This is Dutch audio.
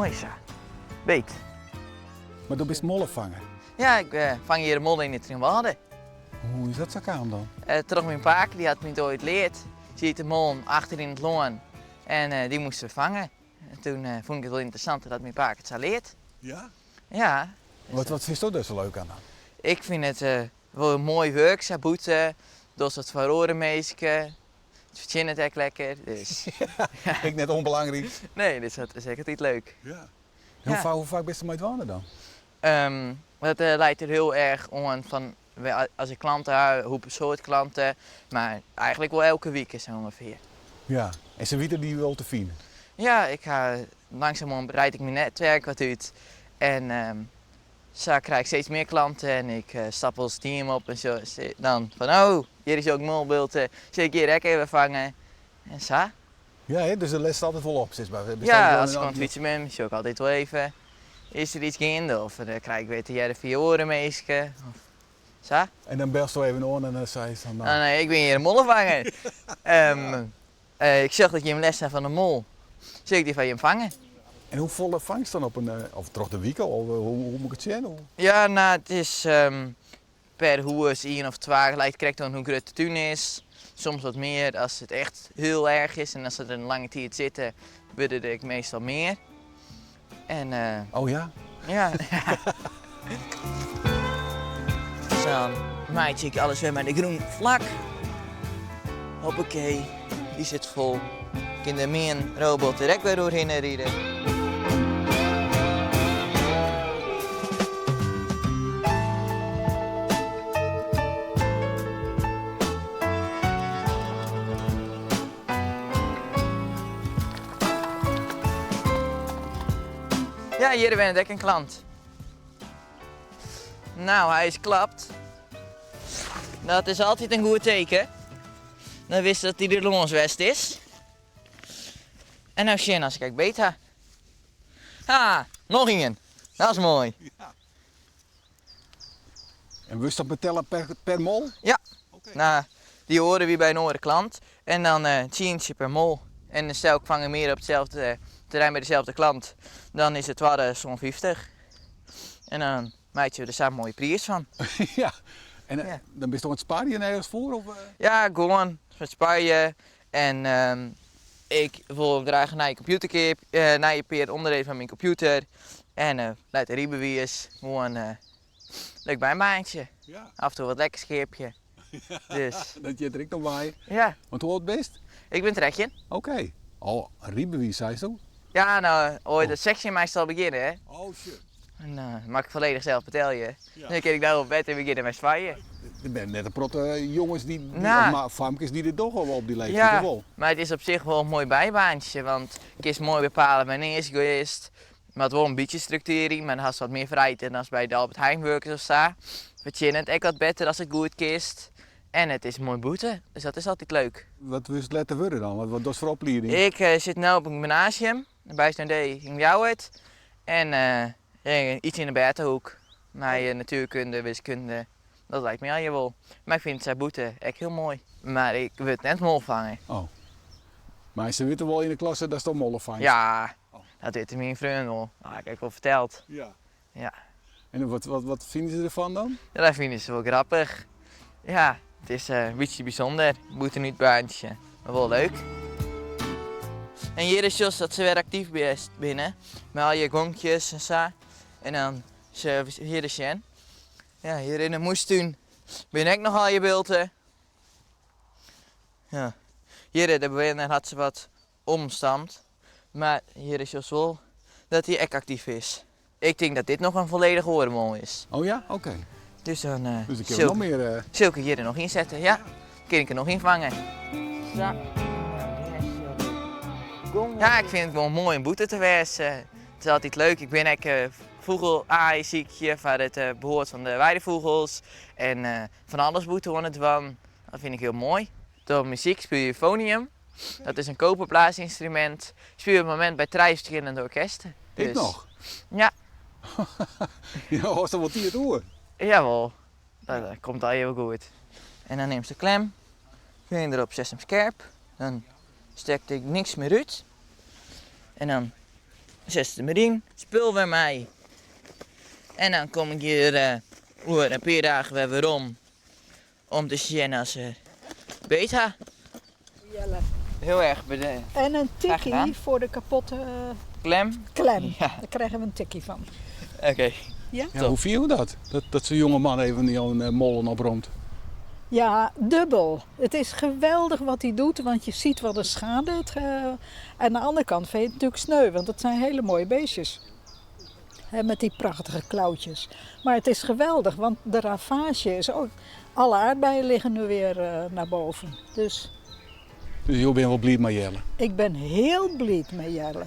mooi zo. Beet. Maar dan bist mollen vangen. Ja, ik vang hier een mol in het Trinwalde. Hoe is dat zo aan dan? Terug mijn paak, die had me ooit geleerd. Ziet de mol achter in het loon en die moesten we vangen. En toen vond ik het wel interessant dat mijn paak het zo leert. Ja? Ja. Wat vind je er zo leuk aan dan? Ik vind het wel een mooi werk, zo boeten. Dus het verroren meisje. Het verdient het echt lekker. Dus. Ja, ik net onbelangrijk. Nee, dus dat is echt niet leuk. Ja. Ja. Hoe vaak bist je met wonen dan? Dat leidt er heel erg aan van als ik klanten heb, hoe soort klanten. Maar eigenlijk wel elke week is zo ongeveer. Ja. En ze weten die wel te vinden? Ja, ik ga langzaam breid ik mijn netwerk wat uit. En zo krijg ik steeds meer klanten en ik stap ons team op en zo. Dan van, oh, hier is ook molbulten, zeker hier even vangen. En zo. Ja, hè? Dus de les staat altijd volop. Ja, als ik aan het fietsen ben, zie ik altijd wel even. Is er iets gaande? Of dan krijg ik weer de jaren 4 oren meesje. Zo. En dan belst je even aan en dan zei je van nou. Nee, ik ben hier een mollenvanger. Ik zag dat je hem les hebt van een mol. Zeg ik die van je hem vangen? En hoe volle vangst dan op een, of toch de week al, hoe moet ik het zien? Ja, nou, het is per hoes 1 of 2 gelijk krijgt dan hoe groot de tuin is. Soms wat meer als het echt heel erg is en als ze er een lange tijd zitten, willen ik meestal meer. En Oh ja? ja. Dan maait ik alles weer met de groen vlak. Hoppakee, die zit vol. Ik kan de mijn robot direct weer doorheen rijden. Ja, hier ben ik een klant. Nou, hij is klapt. Dat is altijd een goed teken. Dan wist dat hij de Lonswest is. En nou zien als ik kijk beta. Ha, nog een. Dat is mooi. Ja. En wist dat betellen per mol? Ja. Okay. Nou, die horen wie bij een andere klant. En dan tientje per mol. En stel ik vang meer op hetzelfde terrein bij dezelfde klant. Dan is het wel zo'n 50. En dan maak je er samen een mooie prijs van. Ja. En Ja. dan ben je toch aan het sparen ergens voor? Of, Ja, gewoon met Spanje. En ik wil graag naar je computer naar je peer onderdeel van mijn computer. En laat de riebewiers gewoon leuk bijbaantje. Ja. Af en toe wat lekker scheepje. Dus Dat je er ook nog bij. ja, Want hoe oud best? ik ben trekje. Oké. Oh, een riebewies, zei ze zo? Ja, nou, ooit het sectie meestal beginnen, hè. Oh shit. En mag ik volledig zelf vertellen je. Ja. Dan kan ik daar op bed en beginnen met zwaaien. Er zijn net een protte jongens die Nou. of famkes die er toch wel op die leeftijd Ja, wel. maar het is op zich wel een mooi bijbaantje, want ik kan mooi bepalen wanneer is geweest. Maar het wel een beetje structuur, maar dan had ze wat meer vrijheid dan als bij de Albert Heijn werken of zo. We chinnen het echt wat beter als het goed kist. En het is mooi boete, dus dat is altijd leuk. Wat wil je laten worden dan? Wat was voor opleiding? Ik zit nu op een gymnasium, bij SND in Ljouwert. En iets in de buitenhoek. Maar natuurkunde, wiskunde, dat lijkt me al je wel. Maar ik vind boete echt heel mooi. Maar ik wil het net mol vangen. Oh. Maar ze weten wel in de klas dat is toch mollenvangst? Ja, Oh. dat weten mijn vrienden wel. Dat heb ik wel verteld. Ja. Ja. En wat vinden ze ervan dan? Ja, dat vinden ze wel grappig. Ja, het is een beetje bijzonder. Boete niet baantje, maar wel leuk. En hier is Jos dat ze weer actief binnen. Met al je gonkjes en zo. En dan hier is Jen. Ja, hier in de moestuin ben ik nog al je beelden. Ja. Hier de bewoner had ze wat omstamd. Maar hier is Jos wel dat hij echt actief is. Ik denk dat dit nog een volledige oormol is. Oh ja? Oké. Dus dan Dus ik heb nog meer... zul ik hier er nog in zetten, ja? Kan ik er nog in vangen. Ja. Ja, ik vind het wel mooi om boete te wezen. Het is altijd leuk. Ik ben echt vogelaaieziekje van het behoort van de weidevogels. En van alles boete aan het van. Dat vind ik heel mooi. Door muziek speel je euphonium. Dat is een koperblaasinstrument. Speel je op het moment bij 3 verschillende orkesten. Dit nog? Ja, Ja, was dat wat die het hoor? jawel. Dat komt al heel goed. En dan neem je de klem. Vind je erop 6 scherp. Dan steek ik niks meer uit. En dan zuster Marien, spul bij mij. En dan kom ik hier over een paar dagen weer om te zien als ze beter. Jelle. Heel erg bedankt. En een Graag gedaan. tikkie voor de kapotte Klem? klem. Ja. Daar krijgen we een tikkie van. Oké. Ja? Ja, hoe viel dat? Dat zo'n jonge man even niet al een molen oproomt. Ja, dubbel. Het is geweldig wat hij doet, want je ziet wat de schade. Aan de andere kant vind je het natuurlijk sneu, want het zijn hele mooie beestjes. Hè, met die prachtige klauwtjes. Maar het is geweldig, want de ravage is ook... Alle aardbeien liggen nu weer naar boven. Dus Dus je bent wel blij met Jelle. ik ben heel blij met Jelle.